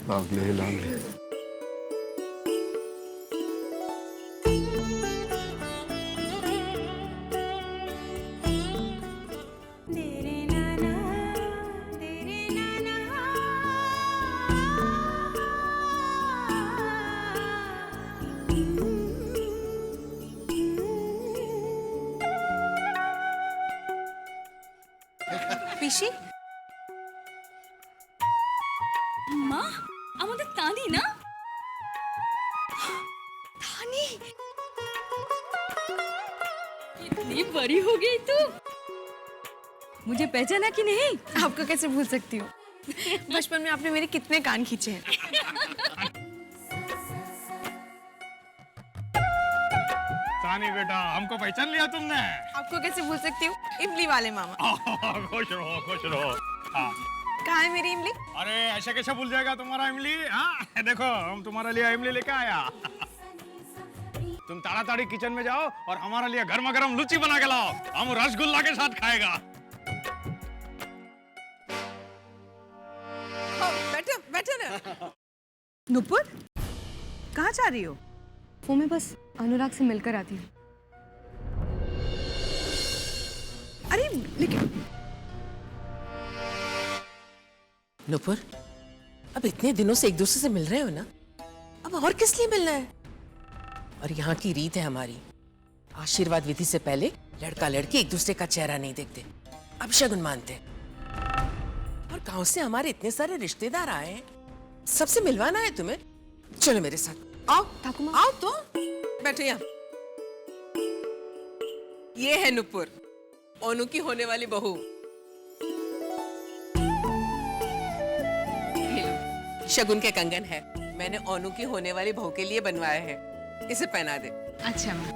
Lovely, lovely. পিসি মা আমাদের তানি না तानी इतनी बड़ी हो गई तू मुझे पहचाना कि नहीं आपको कैसे भूल सकती हूँ बचपन में आपने मेरे कितने कान खींचे हैं तानी बेटा हमको पहचान लिया तुमने आपको कैसे भूल सकती हूँ इमली वाले मामा खुश रहो खुश रहो हाँ। कहाँ है मेरी इमली अरे ऐसे कैसे भूल जाएगा तुम्हारा इमली हाँ देखो हम तुम्हारे लिए इमली लेके आया तुम ताड़ाताड़ी किचन में जाओ और हमारे लिए गर्मा गर्म लुची बना के लाओ हम रसगुल्ला के साथ खाएगा बैठो बैठो ना नुपुर कहाँ जा रही हो? वो मैं बस अनुराग से मिलकर आती हूँ। अरे लेकिन नुपुर अब इतने दिनों से एक दूसरे से मिल रहे हो ना अब और किस लिए मिलना है और यहाँ की रीत है हमारी आशीर्वाद विधि से पहले लड़का लड़की एक दूसरे का चेहरा नहीं देखते अब शगुन मानते और गांव से हमारे इतने सारे रिश्तेदार आए हैं सबसे मिलवाना है तुम्हें चलो मेरे साथ आओ ठाकुमा आओ तो बैठो यहाँ ये है नुपुर ओनू की होने वाली बहू शगुन के कंगन है मैंने ओनू की होने वाली बहू के लिए बनवाया है इसे पहना दे अच्छा माँ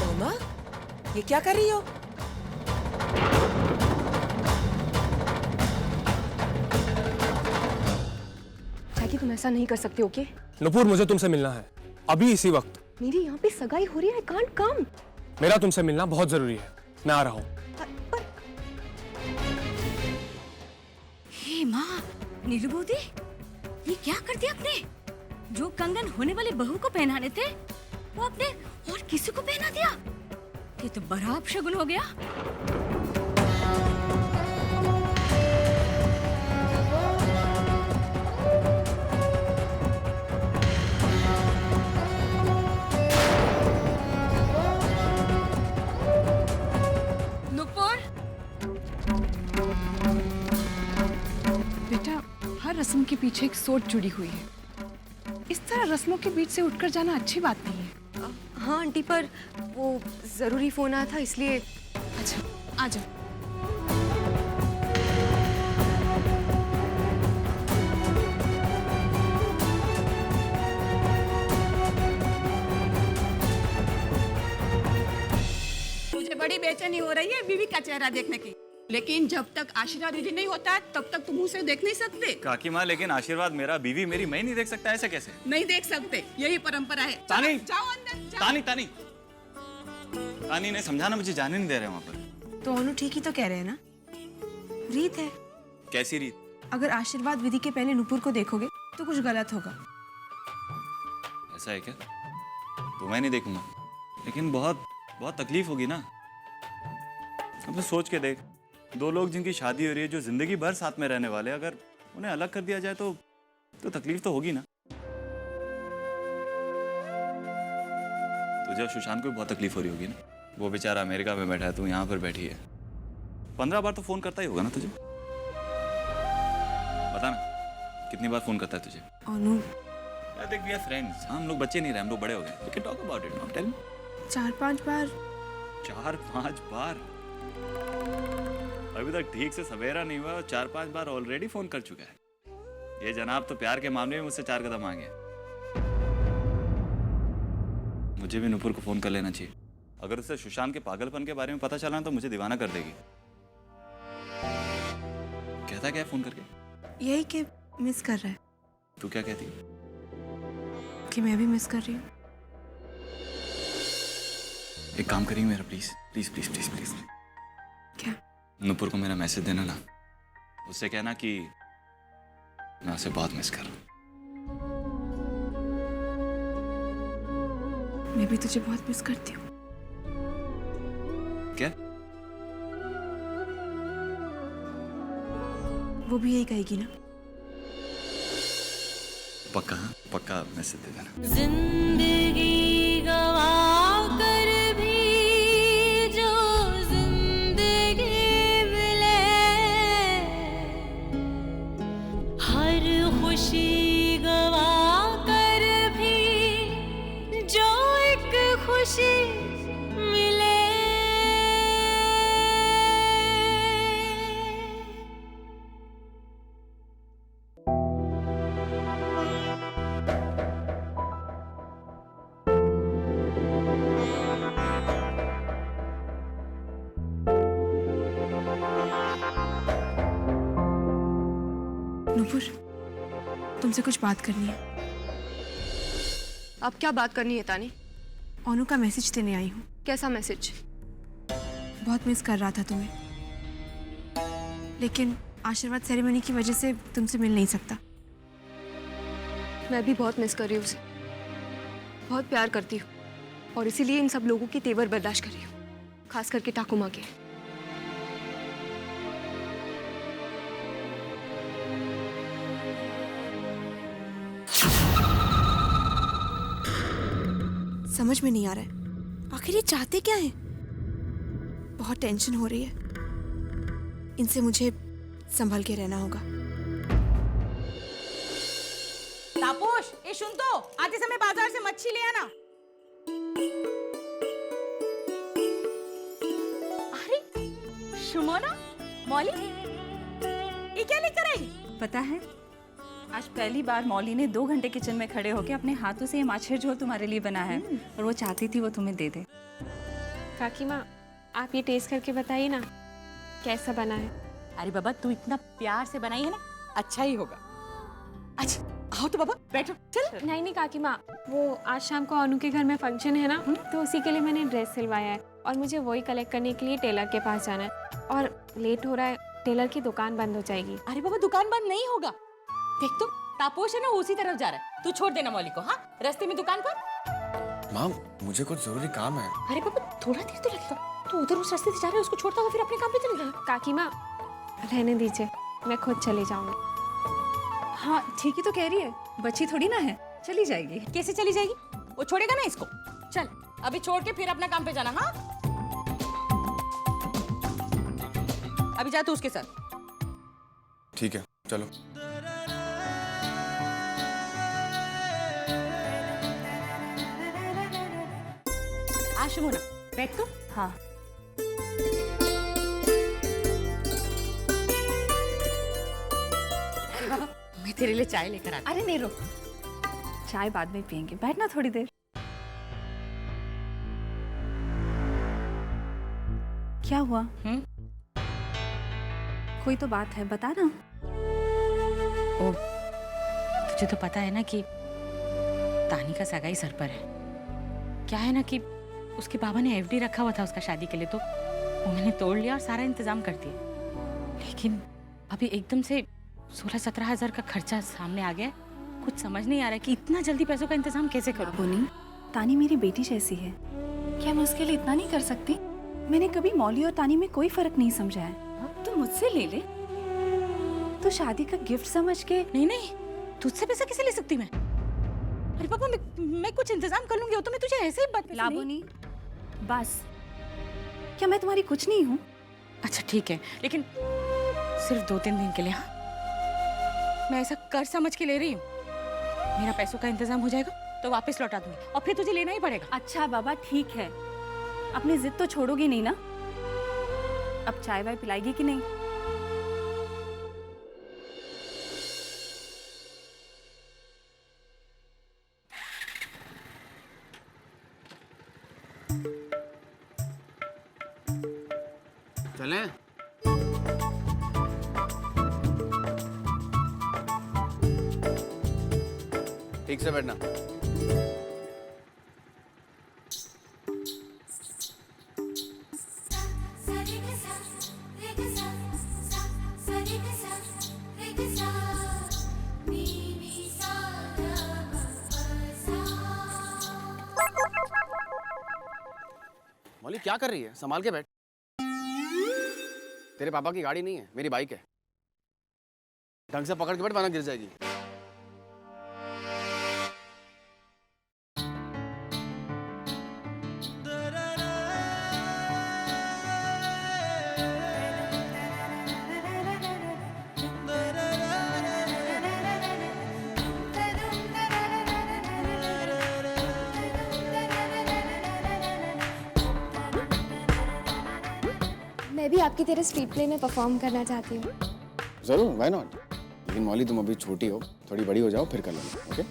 ओमा ये क्या कर रही हो जैकी तुम ऐसा नहीं कर सकते ओके? नुपुर मुझे तुमसे मिलना है अभी इसी वक्त मेरी यहाँ पे सगाई हो रही है, I can't come। मेरा तुमसे मिलना बहुत जरूरी है मैं आ रहा हूँ हे माँ नीलबोदी ये क्या कर दिया आपने जो कंगन होने वाली बहू को पहनाने थे वो आपने और किसी को पहना दिया ये तो बड़ा अपशगुन हो गया बेटा हर रस्म के पीछे एक सोच जुड़ी हुई है इस तरह रस्मों के बीच से उठकर जाना अच्छी बात नहीं है हाँ आंटी पर वो जरूरी फोन आया था इसलिए। अच्छा आ जाओ मुझे बड़ी बेचैनी हो रही है बीवी का चेहरा देखने की लेकिन जब तक आशीर्वाद विधि नहीं होता है तब तक तुम उसे देख नहीं सकते काकी माँ लेकिन आशीर्वाद मेरा बीवी मेरी मैं नहीं देख सकता ऐसे कैसे नहीं देख सकते यही परंपरा है तानी जाओ अंदर जाओ। तानी तानी तानी ने समझाना मुझे जाने नहीं दे रहे वहाँ पर तो अनु ठीक ही तो कह रहे हैं ना रीत है कैसी रीत अगर आशीर्वाद विधि के पहले नुपुर को देखोगे तो कुछ गलत होगा ऐसा है क्या तो मैं नहीं देखूंगा लेकिन बहुत बहुत तकलीफ होगी ना अब तो सोच के देख दो लोग जिनकी शादी हो रही है जो जिंदगी भर साथ में रहने वाले अगर उन्हें अलग कर दिया जाए तो तकलीफ तो होगी ना तुझे और सुशांत को भी बहुत तकलीफ हो रही होगी ना वो बेचारा अमेरिका में बैठा है तू यहाँ पर बैठी है 15 बार तो फोन करता ही होगा ना तुझे बता ना कितनी बार फोन करता है तुझे अनु देख वी आर फ्रेंड्स हम लोग बच्चे नहीं रहे हम लोग बड़े हो गए we can talk about it now tell me 4-5 बार 4-5 बार अभी तक ठीक से सवेरा नहीं हुआ और 4-5 बार ऑलरेडी फोन कर चुका है ये जनाब तो प्यार के मामले में मुझसे 4 कदम आगे मुझे भी नुपुर को फोन कर लेना चाहिए। अगर उसे सुशांत के पागलपन के बारे में पता चला तो मुझे दीवाना कर देगी। कहता क्या है फोन करके? यही कि मिस कर रहा है। तू क्या कहती? कि मैं भी मिस कर रही हूँ। एक काम करिए मेरा, please please please please please. क्या? नुपुर को मेरा मैसेज देना ना, उससे कहना कि मैं उसे बहुत मिस कर रहा हूँ। मैं भी तुझे बहुत मिस करती हूँ। क्या? वो भी यही कहेगी ना? पक्का? पक्का मैसेज दे देना। जिंदगी गवा कर भी जो जिंदगी मिले, हर खुशी गवा कर भी जो एक खुशी मिले। नुपुर, तुमसे कुछ बात करनी है। अब क्या बात करनी है तानी? ओनू का मैसेज देने आई हूँ। कैसा मैसेज? बहुत मिस कर रहा था तुम्हें, लेकिन आशीर्वाद सेरेमनी की वजह से तुमसे मिल नहीं सकता। मैं भी बहुत मिस कर रही हूँ उसे, बहुत प्यार करती हूँ और इसीलिए इन सब लोगों की तेवर बर्दाश्त कर रही हूँ, खास करके टाकुमा के। समझ में नहीं आ रहा है आखिर ये चाहते क्या हैं। बहुत टेंशन हो रही है। इनसे मुझे संभल के रहना होगा। तापोश, ये सुन तो, आते समय बाजार से मच्छी ले आना। अरे सुमोना, मौली, ये क्या लेकर आई? पता है, आज पहली बार मौली ने 2 घंटे किचन में खड़े होकर अपने हाथों से ये माछेर झोल तुम्हारे लिए बनाया है और वो चाहती थी वो तुम्हें दे दे। काकी माँ, आप ये टेस्ट करके बताइए ना कैसा बना है। अरे बाबा, तू इतना प्यार से बनाई है ना, अच्छा ही होगा। अच्छा आओ तो बाबा, बैठो। चल। नहीं काकी माँ, वो आज शाम को अनु के घर में फंक्शन है ना, तो उसी के लिए मैंने ड्रेस सिलवाया है और मुझे वही कलेक्ट करने के लिए टेलर के पास जाना है और लेट हो रहा है, टेलर की दुकान बंद हो जाएगी। अरे बाबा, दुकान बंद नहीं होगा। देख तो, तापोश है ना उसी तरफ जा रहा है, तू छोड़ देना मौली को। हाँ, रास्ते में दुकान पर। माँ, मुझे कुछ जरूरी काम है। अरे बाबा, थोड़ा देर तो लगेगा। तू उधर उस रास्ते से जा रहा है, उसको छोड़ता हुआ फिर अपने काम पे चले जा। काकी माँ, रहने दीजिए, मैं खुद चली जाऊंगी। हाँ ठीक ही तो कह रही है, बच्ची थोड़ी ना है, चली जाएगी। कैसे चली जाएगी? वो छोड़ेगा ना इसको। चल अभी छोड़ के फिर अपना काम पे जाना। हाँ, अभी जा तू उसके साथ। ठीक है, चलो। आशुमोना, बैठ तू। हाँ। अरे बाबा, मैं तेरे लिए चाय लेकर आती। अरे नहीं, रुक, चाय बाद में पियेंगे, बैठना थोड़ी देर। क्या हुआ? कोई तो बात है, बता ना। ओ, तुझे तो पता है ना कि तानी का सगाई सर पर है। क्या है ना कि उसके बाबा ने एफडी रखा हुआ था उसका शादी के लिए, तो वो मैंने तोड़ लिया और सारा इंतजाम कर दिया। लेकिन अभी एकदम से 16-17 हजार का खर्चा सामने आ गया। कुछ समझ नहीं आ रहा कि इतना जल्दी पैसों का इंतजाम कैसे करूं। बोनी, तानी मेरी बेटी जैसी है, क्या मैं उसके लिए इतना नहीं कर सकती? मैंने कभी मौली और तानी में कोई फर्क नहीं समझा है। तू मुझसे ले ले, तो शादी का गिफ्ट समझ के। नहीं नहीं, तुझसे पैसा कैसे ले सकती मैं? अरे पापा, मैं कुछ इंतजाम कर लूंगी, तो मैं तुझे ऐसे ही बात। लाबोनी, बस, क्या मैं तुम्हारी कुछ नहीं हूँ? अच्छा ठीक है, लेकिन सिर्फ 2-3 दिन के लिए। हाँ, मैं ऐसा कर समझ के ले रही हूँ। मेरा पैसों का इंतजाम हो जाएगा तो वापस लौटा दूंगी और फिर तुझे लेना ही पड़ेगा। अच्छा बाबा, ठीक है, अपनी जिद तो छोड़ोगी नहीं ना? अब चाय वाय पिलाएगी कि नहीं? चलें? ठीक से बैठना। मौली क्या कर रही है? संभाल के बैठ। तेरे पापा की गाड़ी नहीं है, मेरी बाइक है। ढंग से पकड़ के बैठ वरना गिर जाएगी। मैं भी आपकी तरह स्ट्रीट प्ले में परफॉर्म करना चाहती हूँ। जरूर, व्हाई नॉट। लेकिन मौली तुम अभी छोटी हो, थोड़ी बड़ी हो जाओ फिर कर लेना, ओके?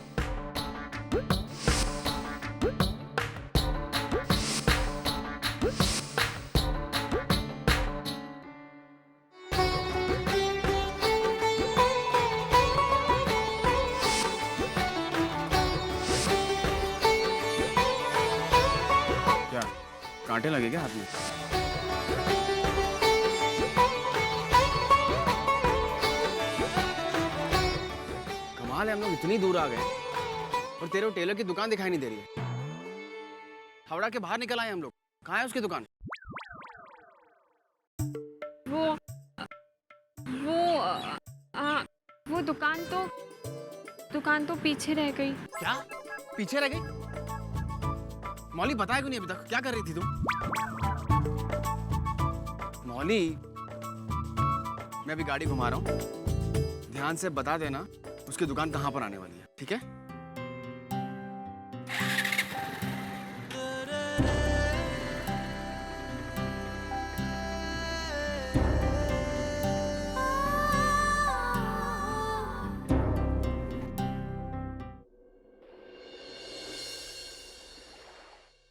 क्या कांटे लगे क्या हाथ में? कमाल है, हम लोग इतनी दूर आ गए और तेरे को टेलर की दुकान दिखाई नहीं दे रही है। हावड़ा के बाहर निकल आए हम लोग। कहाँ है उसकी दुकान? वो दुकान तो पीछे रह गई। क्या पीछे रह गई? मौली बताया क्यों नहीं अभी तक? क्या कर रही थी तुम? मौली, मैं अभी गाड़ी घुमा रहा हूँ, ध्यान से बता देना उसकी दुकान कहाँ पर आने वाली है, ठीक है?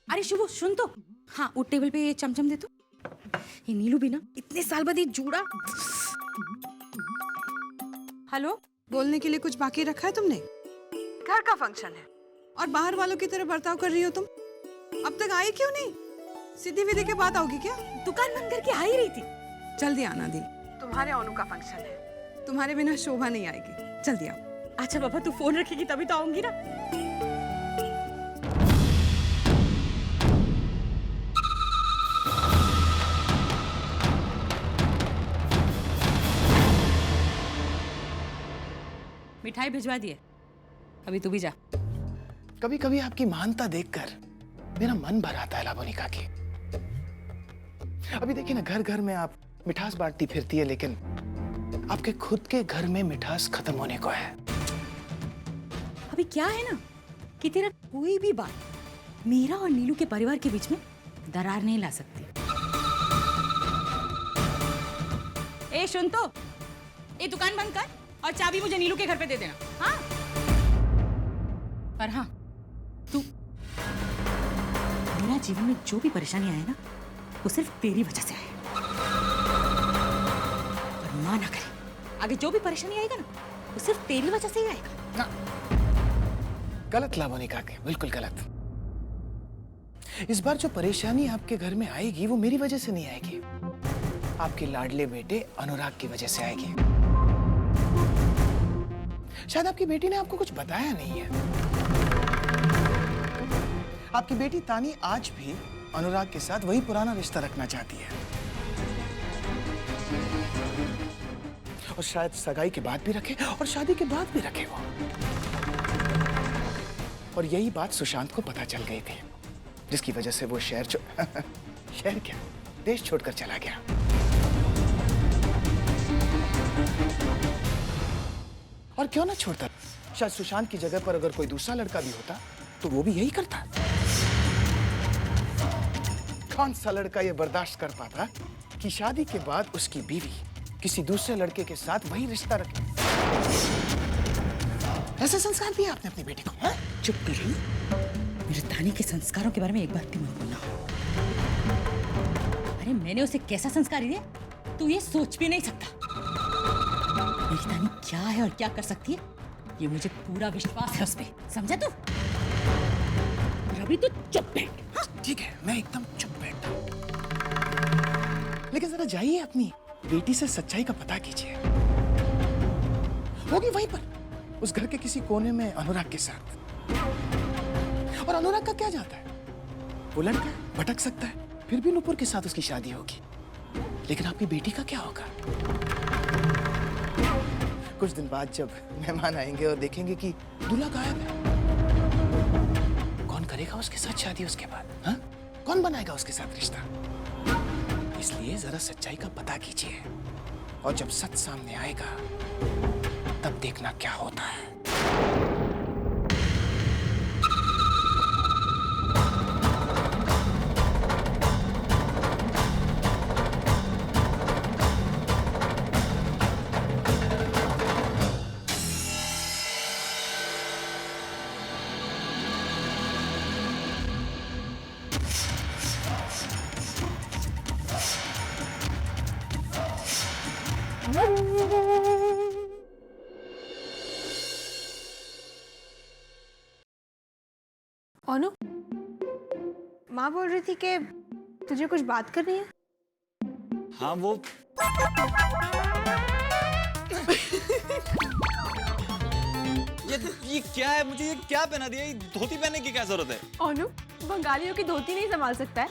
अरे शुभू सुन तो, हाँ वो टेबल पे ये चमचम दे तो। ये नीलू भी ना इतने साल बाद ये जूड़ा। हेलो, बोलने के लिए कुछ बाकी रखा है तुमने? घर का फंक्शन है और बाहर वालों की तरह बर्ताव कर रही हो तुम। अब तक आई क्यों नहीं? सीधी विधि के बाद आओगी क्या? दुकान बंद करके आ ही रही थी। जल्दी आना दी, तुम्हारे अनु का फंक्शन है, तुम्हारे बिना शोभा नहीं आएगी। जल्दी आओ। अच्छा पापा तू फोन रखेगी तभी तो आऊंगी ना। मिठाई भिजवा दिए, अभी तू भी जा। कभी कभी आपकी महानता देखकर मेरा मन भर आता है लाबोनिका की। अभी देखिए ना, घर घर में आप मिठास बांटती फिरती है, लेकिन आपके खुद के घर में मिठास खत्म होने को है। अभी क्या है ना कि तेरा कोई भी बात मेरा और नीलू के परिवार के बीच में दरार नहीं ला सकती। ए सुन तो, ये दुकान बंद कर और चाबी मुझे नीलू के घर पे दे देना। हाँ पर हाँ, तू मेरा जीवन में जो भी परेशानी आए ना वो सिर्फ तेरी वजह से आए। और मां ना करे आगे जो भी परेशानी आएगा ना वो सिर्फ तेरी वजह से ही आएगा ना। गलत लाबोनिका के, बिल्कुल गलत। इस बार जो परेशानी आपके घर में आएगी वो मेरी वजह से नहीं आएगी, आपके लाडले बेटे अनुराग की वजह से आएगी। शायद आपकी बेटी ने आपको कुछ बताया नहीं है। आपकी बेटी तानी आज भी अनुराग के साथ वही पुराना रिश्ता रखना चाहती है और शायद सगाई के बाद भी रखे और शादी के बाद भी रखे वो। और यही बात सुशांत को पता चल गई थी, जिसकी वजह से वो शहर शहर क्या, देश छोड़कर चला गया। और क्यों ना छोड़ता, शायद सुशांत की जगह पर अगर कोई दूसरा लड़का भी होता तो वो भी यही करता। कौन सा लड़का ये बर्दाश्त कर पाता कि शादी के बाद उसकी बीवी किसी दूसरे लड़के के साथ वही रिश्ता रखे? ऐसे संस्कार दिए आपने अपनी बेटी को? हाँ? चुप कर रही। मेरे तानी के संस्कारों के बारे में एक बार भी मत बोलना। अरे मैंने उसे कैसा संस्कार दिया तू ये सोच भी नहीं सकता। मेरी तानी क्या है और क्या कर सकती है ये मुझे पूरा विश्वास है उस पे, समझा तू? रवि तू चुप बैठ। ठीक है, मैं एकदम चुप बैठता हूँ, लेकिन जरा जाइए अपनी बेटी से सच्चाई का पता कीजिए। होगी वहीं पर उस घर के किसी कोने में अनुराग के साथ। और अनुराग का क्या जाता है, वो लड़का भटक सकता है, फिर भी नुपुर के साथ उसकी शादी होगी। लेकिन आपकी बेटी का क्या होगा? कुछ दिन बाद जब मेहमान आएंगे और देखेंगे कि दूल्हा गायब है, कौन करेगा उसके साथ शादी उसके बाद? हाँ, कौन बनाएगा उसके साथ रिश्ता? इसलिए जरा सच्चाई का पता कीजिए, और जब सच सामने आएगा तब देखना क्या होता है। अनु, माँ बोल रही थी कि तुझे कुछ बात करनी है। हाँ वो ये क्या है? मुझे ये क्या पहना दिया? ये धोती पहनने की क्या जरूरत है? अनु, बंगालियों की धोती नहीं संभाल सकता है?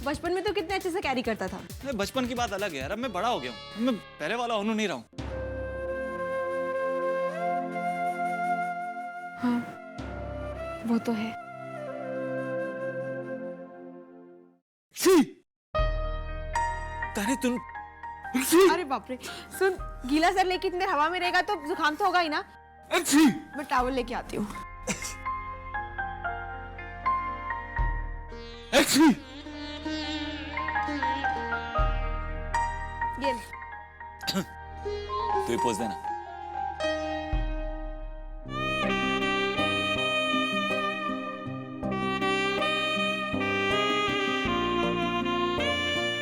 बचपन में तो कितने अच्छे से कैरी करता था। बचपन की बात अलग है यार, अब मैं बड़ा हो गया हूँ, मैं पहले वाला अनु नहीं रहा हूँ। हाँ, वो तो है। तुम अरे बाप रे, सुन, गीला सर लेके इतनी देर हवा में रहेगा तो जुकाम तो होगा ही ना। मैं टॉवल लेके आती हूँ। ये ले। तू ही पोज देना।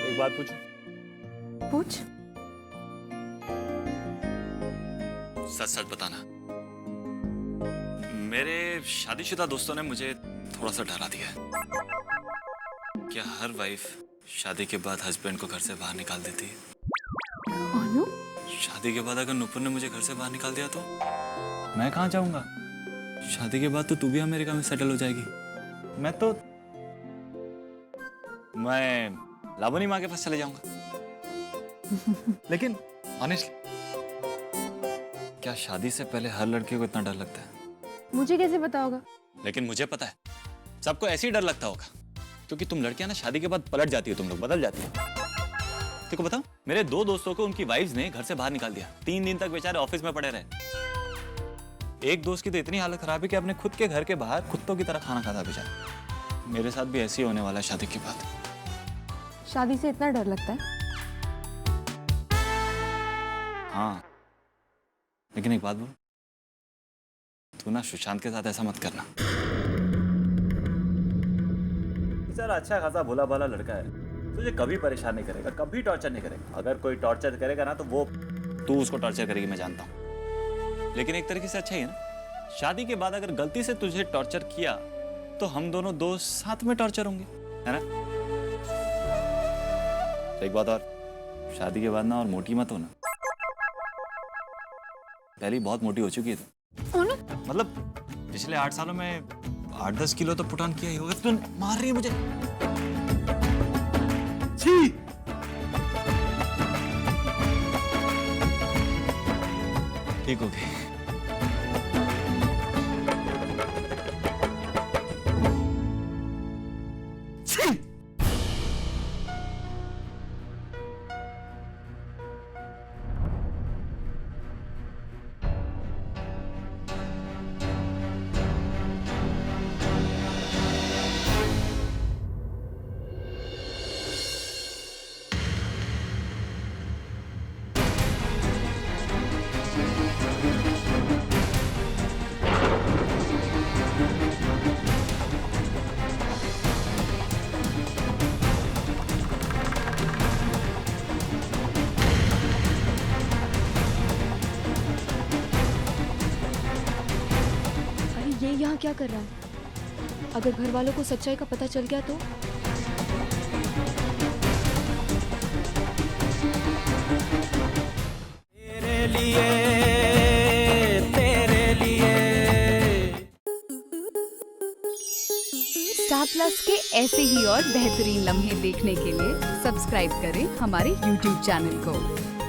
एक बात पूछूं? पूछ। सच सच बताना, मेरे शादीशुदा दोस्तों ने मुझे थोड़ा सा डरा दिया है। क्या हर वाइफ शादी के बाद हस्बैंड को घर से बाहर निकाल देती है? अनु? शादी के बाद अगर नुपुर ने मुझे घर से बाहर निकाल दिया तो मैं कहाँ जाऊंगा? शादी के बाद तो तू भी अमेरिका में सेटल हो जाएगी। मैं लावनी माँ के पास चले जाऊंगा। लेकिन ऑनेस्टली, क्या शादी से पहले हर लड़के को इतना डर लगता है? मुझे कैसे पता होगा? लेकिन मुझे पता है, सबको ऐसे ही डर लगता होगा, क्योंकि तुम लड़कियां ना शादी के बाद पलट जाती हो, तुम लोग बदल जाती हो। देखो बताओ, मेरे 2 दोस्तों को उनकी वाइफ्स ने घर से बाहर निकाल दिया। 3 दिन तक बेचारे ऑफिस में पड़े रहे। एक दोस्त की तो इतनी हालत खराब है कि अपने खुद के घर के बाहर कुत्तों की तरह खाना खाता बेचारा। मेरे साथ भी ऐसे ही होने वाला है शादी के बाद। शादी से इतना डर लगता है? हाँ, लेकिन एक बात बोल, तू ना सुशांत के साथ ऐसा मत करना। बेचारा अच्छा खासा भोला भाला लड़का है, तुझे कभी परेशान नहीं करेगा, कभी टॉर्चर नहीं करेगा। अगर कोई टॉर्चर करेगा ना तो वो तू उसको टॉर्चर करेगी, मैं जानता हूँ। लेकिन एक तरीके से अच्छा ही है ना, शादी के बाद अगर गलती से तुझे टॉर्चर किया तो हम दोनों दोस्त साथ में टॉर्चर होंगे, है ना? तो एक बात और, शादी के बाद ना और मोटी मत होना। पहले बहुत मोटी हो चुकी है तू। मतलब पिछले 8 सालों में 8-10 किलो तो पुट ऑन किया ही होगा। तू मार रही है मुझे। छी! ठीक हो गई। क्या कर रहा है? अगर घर वालों को सच्चाई का पता चल गया तो? स्टार प्लस के ऐसे ही और बेहतरीन लम्हे देखने के लिए सब्सक्राइब करें हमारे YouTube चैनल को।